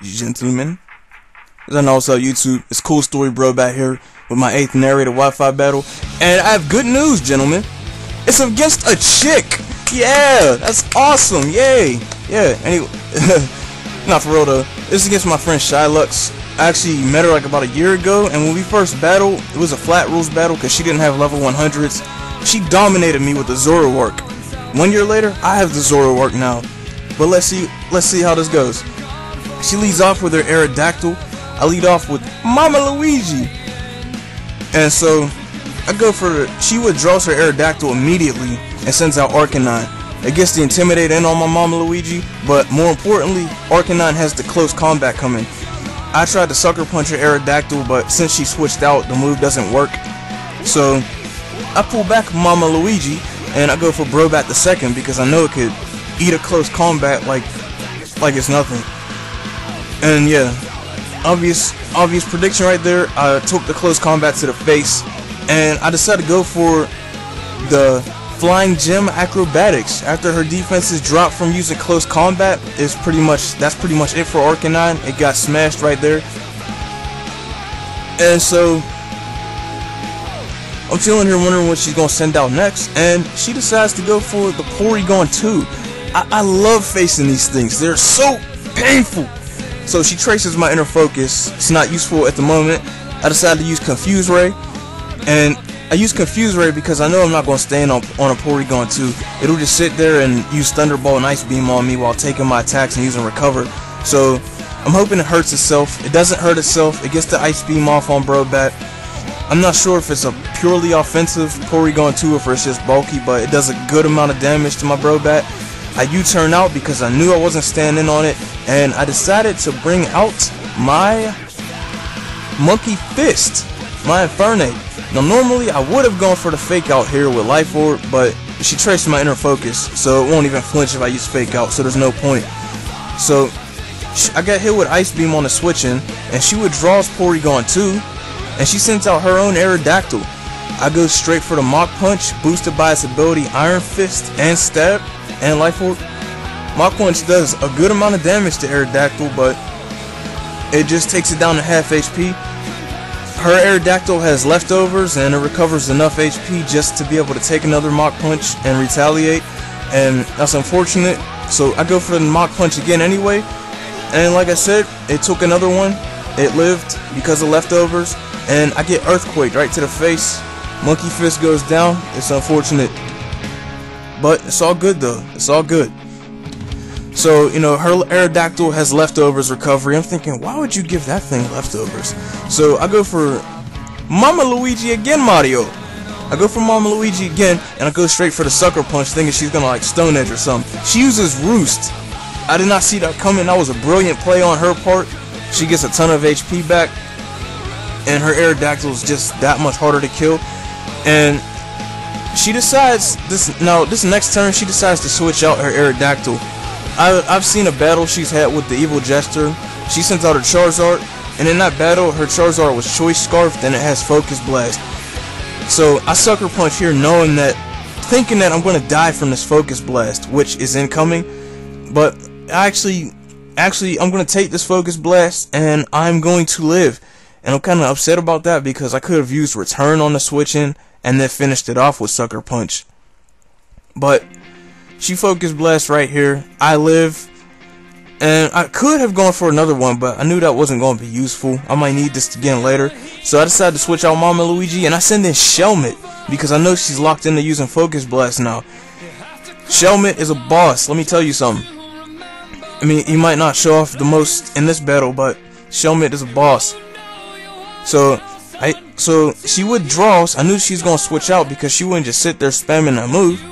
Gentlemen, and also YouTube, it's Cool Story Bro back here with my 8th narrated Wi-Fi battle, and I have good news, gentlemen. It's against a chick. Yeah, that's awesome. Yay. Yeah. Anyway, not for real though. This is against my friend Shylux. I actually met her like about a year ago, and when we first battled, it was a flat rules battle because she didn't have level 100s. She dominated me with the Zoroark. 1 year later, I have the Zoroark now. But let's see how this goes. She leads off with her Aerodactyl. I lead off with Mama Luigi. And so I go for she withdraws her Aerodactyl immediately and sends out Arcanine. It gets the Intimidate in on my Mama Luigi, but more importantly, Arcanine has the close combat coming. I tried to sucker punch her Aerodactyl, but since she switched out, the move doesn't work. So I pull back Mama Luigi and I go for Brobat the second because I know it could eat a close combat like it's nothing. And yeah, obvious prediction right there. I took the close combat to the face, and I decided to go for the Flying Gem Acrobatics. After her defenses dropped from using close combat, that's pretty much it for Arcanine. It got smashed right there. And so I'm chilling here wondering what she's gonna send out next, and she decides to go for the Porygon 2. I love facing these things. They're so painful. So she traces my inner focus. It's not useful at the moment. I decided to use Confuse Ray, and I use Confuse Ray because I know I'm not going to stand on a Porygon 2. It'll just sit there and use Thunderbolt and Ice Beam on me while taking my attacks and using Recover. So I'm hoping it hurts itself. It doesn't hurt itself. It gets the Ice Beam off on Brobat. I'm not sure if it's a purely offensive Porygon 2 or if it's just bulky, but it does a good amount of damage to my Brobat. I U-turn out because I knew I wasn't standing on it, and I decided to bring out my Monkey Fist, my Infernape. Now normally I would have gone for the Fake Out here with Life Orb, but she traced my inner focus, so it won't even flinch if I use Fake Out, so there's no point. So I got hit with Ice Beam on the switching, and she withdraws Porygon 2, and she sends out her own Aerodactyl. I go straight for the Mach Punch, boosted by its ability Iron Fist and Stab and Life Orb. Mach Punch does a good amount of damage to Aerodactyl, but it just takes it down to half HP. Her Aerodactyl has leftovers, and it recovers enough HP just to be able to take another Mach Punch and retaliate, and that's unfortunate. So I go for the Mach Punch again anyway, and like I said, it took another one. It lived because of leftovers, and I get Earthquake right to the face. Monkey Fist goes down. It's unfortunate, but it's all good though. It's all good. So, you know, her Aerodactyl has leftovers recovery. I'm thinking, why would you give that thing leftovers? So I go for Mama Luigi again, Mario. I go for Mama Luigi again, and I go straight for the Sucker Punch, thinking she's gonna like Stone Edge or something. She uses Roost. I did not see that coming. That was a brilliant play on her part. She gets a ton of HP back, and her Aerodactyl is just that much harder to kill. And she decides this next turn, she decides to switch out her Aerodactyl. I've seen a battle she's had with the Evil Jester. She sends out her Charizard, and in that battle, her Charizard was Choice Scarfed, and it has Focus Blast. So I Sucker Punch here, thinking that I'm going to die from this Focus Blast, which is incoming. But actually, I'm going to take this Focus Blast, and I'm going to live. And I'm kind of upset about that because I could have used Return on the switch-in and then finished it off with Sucker Punch. But she Focus Blast right here. I live, and I could have gone for another one, but I knew that wasn't going to be useful. I might need this again later, so I decided to switch out Mama Luigi, and I send in Shelmet because I know she's locked into using Focus Blast now. Shelmet is a boss. Let me tell you something. I mean, he might not show off the most in this battle, but Shelmet is a boss. So she withdraws. I knew she was going to switch out because she wouldn't just sit there spamming that move.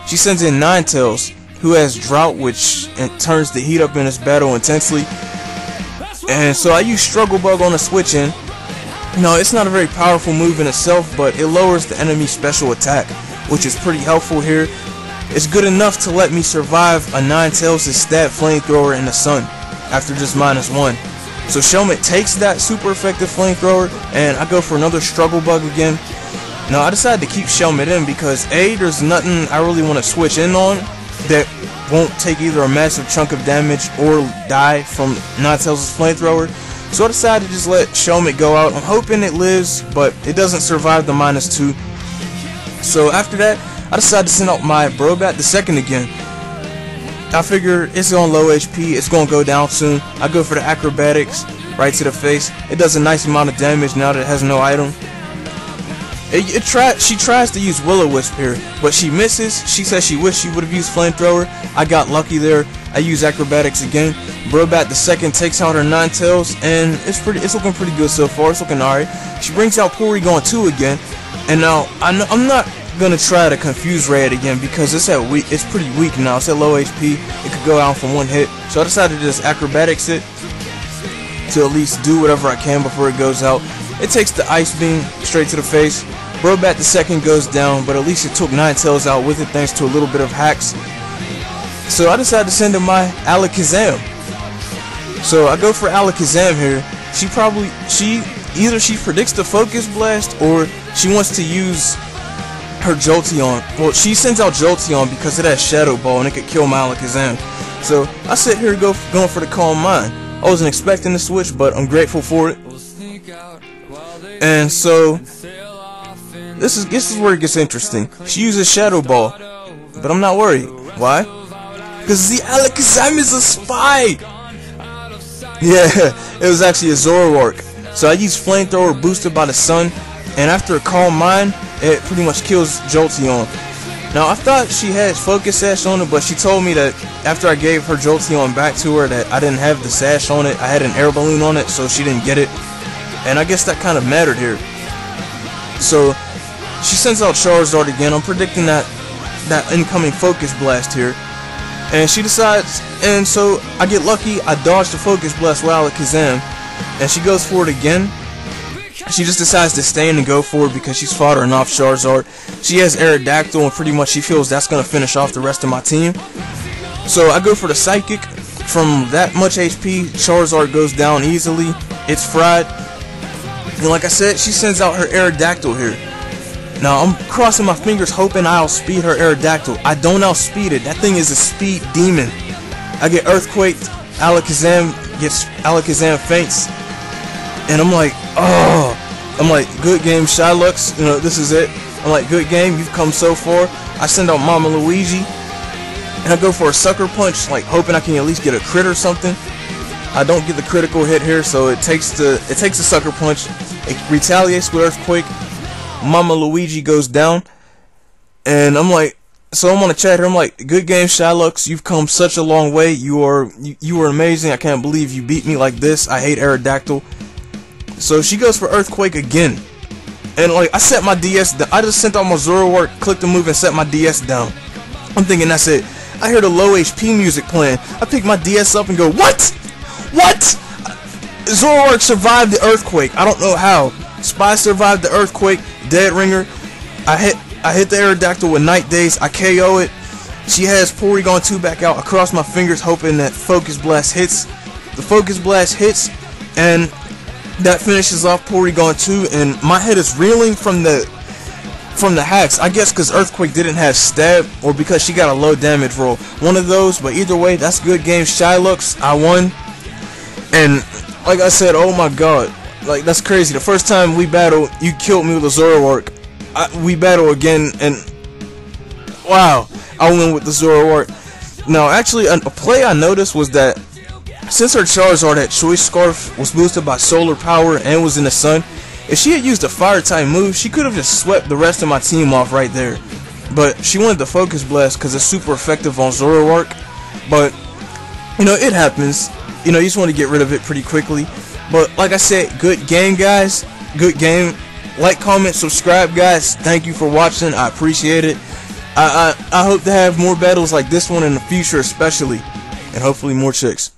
She sends in Ninetales, who has Drought, which turns the heat up in this battle intensely. And so I use Struggle Bug on the switch-in. No, it's not a very powerful move in itself, but it lowers the enemy's special attack, which is pretty helpful here. It's good enough to let me survive a Ninetales' stat Flamethrower in the sun after just -1. So Shelmet takes that super effective Flamethrower, and I go for another Struggle Bug again. Now I decided to keep Shelmet in because A, there's nothing I really want to switch in on that won't take either a massive chunk of damage or die from Ninetales' flamethrower. So I decided to just let Shylux go out. I'm hoping it lives, but it doesn't survive the -2. So after that, I decided to send out my Brobat the second again. I figure it's on low HP, it's gonna go down soon. I go for the acrobatics right to the face. It does a nice amount of damage now that it has no item. She tries to use Will-O-Wisp here, but she misses. She says she wished she would have used flamethrower. I got lucky there. I use acrobatics again. Brobat the second takes out her Ninetales, and it's looking pretty good so far. It's looking alright. She brings out Porygon 2 again, and now I'm not gonna try to confuse Red again because it's pretty weak now. It's at low HP. It could go out from one hit. So I decided to just acrobatics it to at least do whatever I can before it goes out. It takes the Ice Beam straight to the face. Brobat the second goes down, but at least it took Ninetales out with it thanks to a little bit of hacks. So I decided to send in my Alakazam. So I go for Alakazam here. Either she predicts the Focus Blast or she wants to use her Jolteon. Well, she sends out Jolteon because it has Shadow Ball and it could kill my Alakazam. So I sit here going for the Calm Mind. I wasn't expecting the switch, but I'm grateful for it. And so this is where it gets interesting. She uses Shadow Ball, but I'm not worried. Why? Because the Alakazam is a spy. Yeah, it was actually a Zoroark. So I used Flamethrower boosted by the sun, and after a Calm Mind, it pretty much kills Jolteon. Now I thought she had Focus Sash on it, but she told me that after I gave her Jolteon back to her that I didn't have the sash on it. I had an air balloon on it, so she didn't get it. And I guess that kind of mattered here. So she sends out Charizard again. I'm predicting that incoming Focus Blast here. And she decides, and so I get lucky. I dodge the Focus Blast with Alakazam, and she goes for it again. She just decides to stay in and go for it because she's foddering off Charizard. She has Aerodactyl, and pretty much she feels that's going to finish off the rest of my team. So I go for the Psychic. From that much HP, Charizard goes down easily. It's fried. And like I said, she sends out her Aerodactyl here. Now I'm crossing my fingers hoping I outspeed her Aerodactyl. I don't outspeed it. That thing is a speed demon. I get Earthquaked. Alakazam faints. And I'm like, oh. I'm like, good game, Shylux. You know, this is it. I'm like, good game. You've come so far. I send out Mama Luigi. And I go for a Sucker Punch, like hoping I can at least get a crit or something. I don't get the critical hit here, so it takes the Sucker Punch. It retaliates with Earthquake. Mama Luigi goes down, and I'm like, so I'm on the chat here. I'm like, good game, Shylux. You've come such a long way. You are amazing. I can't believe you beat me like this. I hate Aerodactyl. So she goes for Earthquake again, and like I set my DS down. I just sent out my Zoroark, clicked the move, and set my DS down. I'm thinking that's it. I hear the low HP music playing. I pick my DS up and go, what? What? Zoroark survived the Earthquake. I don't know how. Spies survived the Earthquake. Dead Ringer. I hit the Aerodactyl with Night Days. I KO it. She has Porygon 2 back out. I cross my fingers hoping that Focus Blast hits. The Focus Blast hits, and that finishes off Porygon 2. And my head is reeling from the hacks. I guess because Earthquake didn't have stab, or because she got a low damage roll. One of those. But either way, that's good game, Shylux. I won. And like I said, oh my god. Like, that's crazy. The first time we battled, you killed me with a Zoroark. We battle again, and wow, I win with the Zoroark. Now, actually, a play I noticed was that since her Charizard at Choice Scarf was boosted by solar power and was in the sun, if she had used a fire type move, she could have just swept the rest of my team off right there. But she wanted the Focus Blast because it's super effective on Zoroark. But, you know, it happens. You know, you just want to get rid of it pretty quickly. But like I said, good game, guys. Good game. Like, comment, subscribe, guys. Thank you for watching. I appreciate it. I hope to have more battles like this one in the future, especially, and hopefully more chicks.